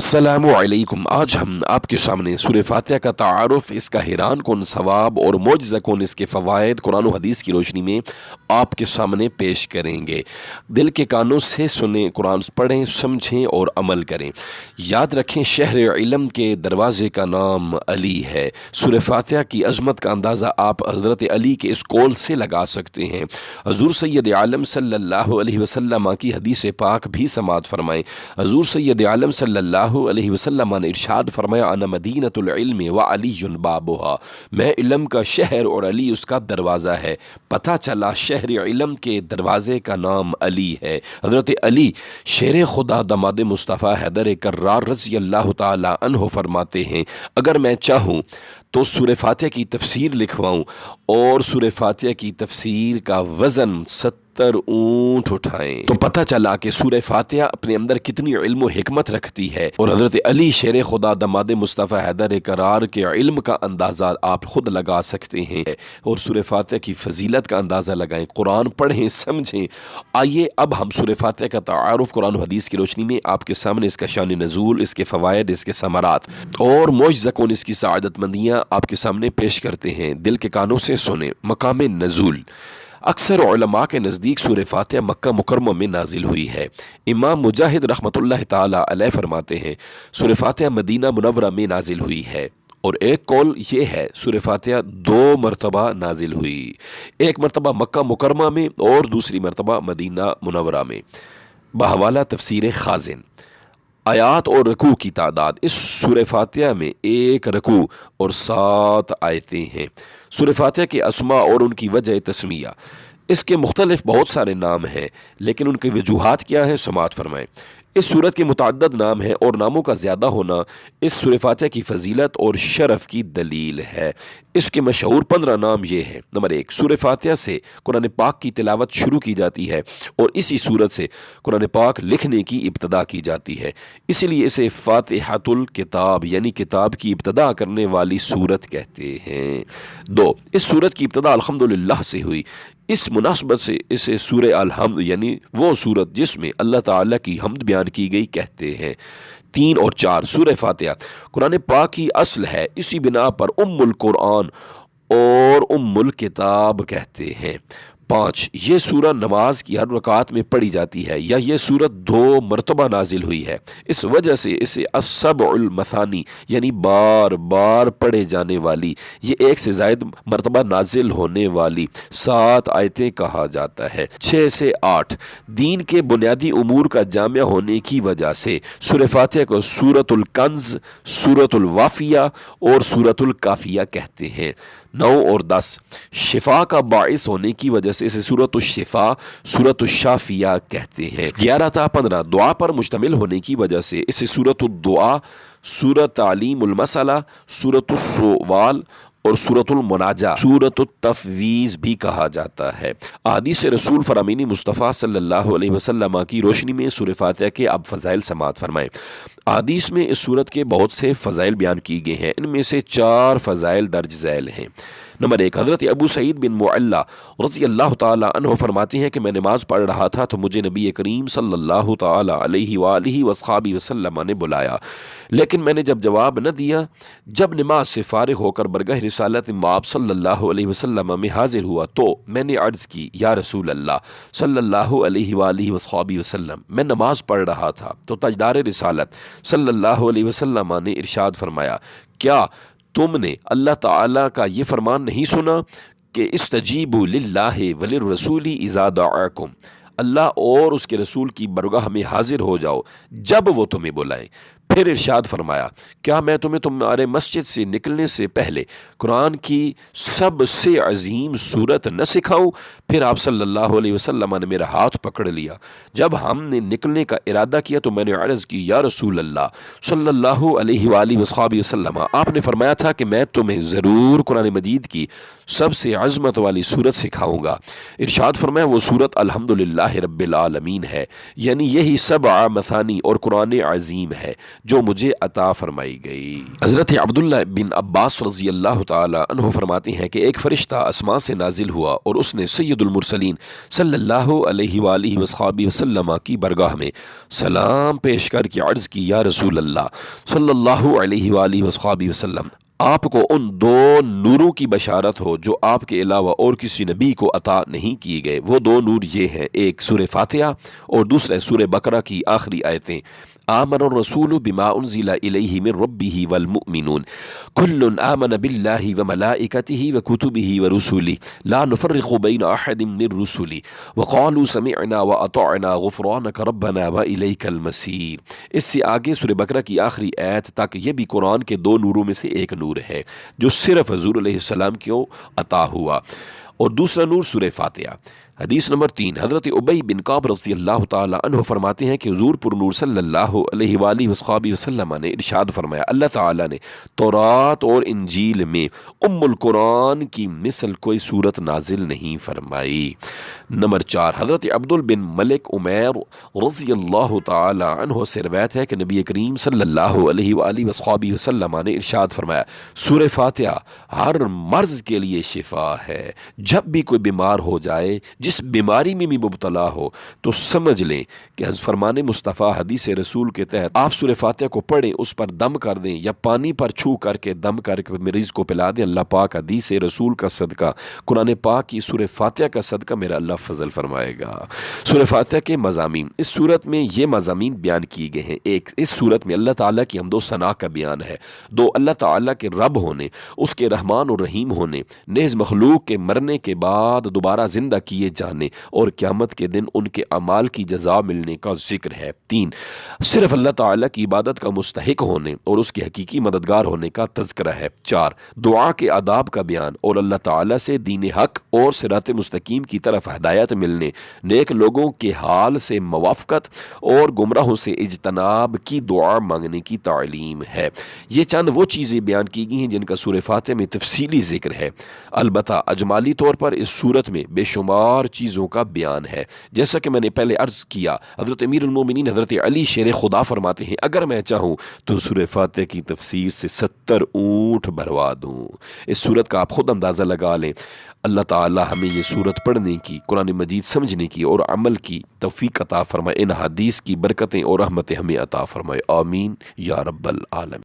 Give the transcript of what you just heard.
السلام علیکم۔ آج ہم آپ کے سامنے سورہ فاتحہ کا تعارف، اس کا حیران کن ثواب اور معجزہ کن اس کے فوائد قرآن و حدیث کی روشنی میں آپ کے سامنے پیش کریں گے۔ دل کے کانوں سے سنیں، قرآن پڑھیں، سمجھیں اور عمل کریں۔ یاد رکھیں، شہر علم کے دروازے کا نام علی ہے۔ سورہ فاتحہ کی عظمت کا اندازہ آپ حضرت علی کے اس قول سے لگا سکتے ہیں۔ حضور سید عالم صلی اللہ علیہ وسلم کی حدیث پاک بھی سماعت فرمائیں۔ حضور سید عالم صلی اللہ علیہ وسلم نے ارشاد فرمایا، انا مدینۃ العلم وعلی بابھا، میں علم کا شہر اور علی اس کا دروازہ ہے۔ پتہ چلا شہر علم کے دروازے کا نام علی ہے۔ حضرت علی شیر خدا داماد مصطفیٰ حیدر کرار رضی اللہ تعالی عنہ فرماتے ہیں، اگر میں چاہوں تو سورہ فاتحہ کی تفسیر لکھواؤں اور سورہ فاتحہ کی تفسیر کا وزن 70 اونٹ اٹھائیں تو پتہ چلا کہ سورہ فاتحہ اپنے اندر کتنی علم و حکمت رکھتی ہے۔ اور حضرت علی شیر خدا داماد مصطفیٰ حیدر کرار کے علم کا اندازہ آپ خود لگا سکتے ہیں اور سورہ فاتحہ کی فضیلت کا اندازہ لگائیں۔ قرآن پڑھیں، سمجھیں۔ آئیے اب ہم سورہ فاتحہ کا تعارف قرآن و حدیث کی روشنی میں آپ کے سامنے اس کا شان نزول، اس کے فوائد، اس کے ثمرات اور معجزہ کن اس کی سعادت مندیاں آپ کے سامنے پیش کرتے ہیں۔ دل کے کانوں سے سنیں۔ مقام نزول، اکثر علماء کے نزدیک سورہ فاتحہ مکہ مکرمہ میں نازل ہوئی ہے۔ امام مجاہد رحمۃ اللہ تعالی علیہ فرماتے ہیں سورہ فاتحہ مدینہ منورہ میں نازل ہوئی ہے، اور ایک قول یہ ہے سورہ فاتحہ 2 مرتبہ نازل ہوئی، ایک مرتبہ مکہ مکرمہ میں اور دوسری مرتبہ مدینہ منورہ میں۔ بحوالہ تفسیر خازن، آیات اور رکوع کی تعداد، اس سورہ فاتحہ میں 1 رکوع اور 7 آیتیں ہیں۔ سورہ فاتحہ کے اسماء اور ان کی وجہ تسمیہ، اس کے مختلف بہت سارے نام ہیں، لیکن ان کی وجوہات کیا ہیں سماعت فرمائیں۔ اس سورت کے متعدد نام ہیں اور ناموں کا زیادہ ہونا اس سورہ فاتحہ کی فضیلت اور شرف کی دلیل ہے۔ اس کے مشہور 15 نام یہ ہیں۔ نمبر 1، سورہ فاتحہ سے قرآن پاک کی تلاوت شروع کی جاتی ہے اور اسی سورت سے قرآن پاک لکھنے کی ابتدا کی جاتی ہے، اسی لیے اسے فاتحۃ الکتاب یعنی کتاب کی ابتدا کرنے والی سورت کہتے ہیں۔ 2، اس سورت کی ابتدا الحمدللہ سے ہوئی، اس مناسبت سے اسے سورہ الحمد یعنی وہ سورت جس میں اللہ تعالیٰ کی حمد بیان کی گئی کہتے ہیں۔ 3 اور 4، سورہ فاتحہ قرآن پاک کی اصل ہے، اسی بنا پر ام القرآن اور ام الکتاب کہتے ہیں۔ 5، یہ سورہ نماز کی ہر رکعت میں پڑھی جاتی ہے، یا یہ سورت 2 مرتبہ نازل ہوئی ہے، اس وجہ سے اسے السبع المثانی یعنی بار بار پڑھے جانے والی، یہ 1 سے زائد مرتبہ نازل ہونے والی 7 آیتیں کہا جاتا ہے۔ 6 سے 8، دین کے بنیادی امور کا جامع ہونے کی وجہ سے سورہ فاتحہ کو سورۃ الکنز، سورۃ الوافیہ اور سورۃ الکافیہ کہتے ہیں۔ 9 اور 10، شفا کا باعث ہونے کی وجہ سے اسے سورۃ الشفا، سورۃ الشافیہ کہتے ہیں۔ 11 تا 15، دعا پر مشتمل ہونے کی وجہ سے اسے سورۃ الدعا، سورۃ تعلیم المسئلہ، سورۃ السوال اور سورۃ المناجہ، سورۃ التفویض بھی کہا جاتا ہے۔ احادیث رسول فرامین مصطفیٰ صلی اللہ علیہ وسلم کی روشنی میں سورہ فاتحہ کے اب فضائل سماعت فرمائیں۔ احادیث میں اس سورت کے بہت سے فضائل بیان کی گئے ہیں، ان میں سے 4 فضائل درج ذیل ہیں۔ نمبر 1، حضرت ابو سعید بن معلہ رضی اللہ تعالی عنہ فرماتے ہیں کہ میں نماز پڑھ رہا تھا تو مجھے نبی کریم صلی اللہ تعالی علیہ وآلہ وصحبہ وسلم نے بلایا، لیکن میں نے جب جواب نہ دیا۔ جب نماز سے فارغ ہو کر برگاہ رسالت مآب صلی اللہ علیہ وسلم میں حاضر ہوا تو میں نے عرض کی، یا رسول اللہ صلی اللہ علیہ وآلہ وصحبہ وسلم، میں نماز پڑھ رہا تھا تو تاجدار رسالت صلی اللہ علیہ وسلم نے ارشاد فرمایا، کیا تم نے اللہ تعالیٰ کا یہ فرمان نہیں سنا کہ استجیبوا للہ وللرسول اذا دعاکم، اللہ اور اس کے رسول کی برگاہ میں حاضر ہو جاؤ جب وہ تمہیں بلائیں۔ پھر ارشاد فرمایا، کیا میں تمہیں تمہارے مسجد سے نکلنے سے پہلے قرآن کی سب سے عظیم سورت نہ سکھاؤں؟ پھر آپ صلی اللہ علیہ وسلم نے میرا ہاتھ پکڑ لیا۔ جب ہم نے نکلنے کا ارادہ کیا تو میں نے عرض کی، یا رسول اللہ صلی اللہ علیہ وآلہ وصحبہ وسلم، آپ نے فرمایا تھا کہ میں تمہیں ضرور قرآن مجید کی سب سے عظمت والی سورت سکھاؤں گا۔ ارشاد فرمایا، وہ سورت الحمدللہ رب العالمین ہے، یعنی یہی 7 مثانی اور قرآن عظیم ہے جو مجھے عطا فرمائی گئی۔ حضرت عبداللہ بن عباس رضی اللہ تعالی عنہ فرماتے ہیں کہ ایک فرشتہ آسمان سے نازل ہوا اور اس نے سید المرسلین صلی اللہ علیہ وآلہ وصحبہ وسلم کی بارگاہ میں سلام پیش کر کے عرض کی، یا رسول اللہ صلی اللہ علیہ وآلہ وصحبہ وسلم، آپ کو ان دو نوروں کی بشارت ہو جو آپ کے علاوہ اور کسی نبی کو عطا نہیں کیے گئے۔ وہ دو نور یہ ہیں، ایک سورہ فاتحہ اور دوسرا سورہ بقرہ کی آخری آیتیں، آمن الرسول بما انزل الیہ من ربہ والمؤمنون کل آمن باللہ وملائکتہ وکتبہ ورسلہ لا نفرق بین احد من رسلہ وقالوا سمعنا واطعنا غفرانک ربنا والیک المصیر۔ اس سے آگے سورہ بقرہ کی آخری آیت تک یہ بھی قرآن کے دو نوروں میں سے ایک نور ہے جو صرف حضور علیہ السلام کو عطا ہوا، اور دوسرا نور سورہ فاتحہ۔ حدیث نمبر 3، حضرت ابی بن کعب رضی اللہ تعالی عنہ فرماتے ہیں کہ حضور پر نور صلی اللہ علیہ وآلہ وصحبہ وسلم نے ارشاد فرمایا، اللہ تعالی نے تورات اور انجیل میں ام القرآن کی مثل کوئی صورت نازل نہیں فرمائی۔ نمبر 4، حضرت عبد بن ملک عمیر رضی اللہ تعالی عنہ سے روایت ہے کہ نبی کریم صلی اللہ علیہ وآلہ وصحبہ وسلم نے ارشاد فرمایا، سورہ فاتحہ ہر مرض کے لیے شفا ہے۔ جب بھی کوئی بیمار ہو جائے، جس بیماری میں بھی مبتلا ہو، تو سمجھ لیں کہ فرمان مصطفیٰ حدیث رسول کے تحت آپ سورہ فاتحہ کو پڑھیں، اس پر دم کر دیں یا پانی پر چھو کر کے دم کر کے مریض کو پلا دیں، اللہ پاک حدیث رسول کا صدقہ، قرآن پاک کی سورہ فاتحہ کا صدقہ میرا اللہ فضل فرمائے گا۔ سورہ فاتحہ کے مضامین، اس صورت میں یہ مضامین بیان کیے گئے ہیں۔ ایک، اس صورت میں اللہ تعالیٰ کی حمد و ثنا کا بیان ہے۔ دو، اللہ تعالیٰ کے رب ہونے، اس کے رحمان و رحیم ہونے، نیز مخلوق کے مرنے کے بعد دوبارہ زندہ کیے جانے اور قیامت کے دن ان کے اعمال کی جزا ملنے کا ذکر ہے۔ تین، صرف اللہ تعالیٰ کی عبادت کا مستحق ہونے اور اس کے حقیقی مددگار ہونے کا تذکرہ ہے۔ چار، دعا کے آداب کا بیان اور اللہ تعالیٰ سے دین حق اور صراط مستقیم کی طرف ہدایت ملنے، نیک لوگوں کے حال سے موافقت اور گمراہوں سے اجتناب کی دعا مانگنے کی تعلیم ہے۔ یہ چند وہ چیزیں بیان کی گئی ہیں جن کا سورہ فاتحہ میں تفصیلی ذکر ہے۔ البتہ اجمالی طور پر اس صورت میں بے شمار چیزوں کا بیان ہے۔ جیسا کہ میں نے پہلے عرض کیا، حضرت امیر المومنین حضرت علی شیر خدا فرماتے ہیں، اگر میں چاہوں تو سورہ فاتحہ کی تفسیر سے 70 اونٹ بھروا دوں۔ اس صورت کا آپ خود اندازہ لگا لیں۔ اللہ تعالی ہمیں یہ صورت پڑھنے کی، قرآن مجید سمجھنے کی اور عمل کی توفیق عطا فرمائے۔ ان حدیث کی برکتیں اور رحمتیں ہمیں عطا فرمائے، آمین یا رب العالمین۔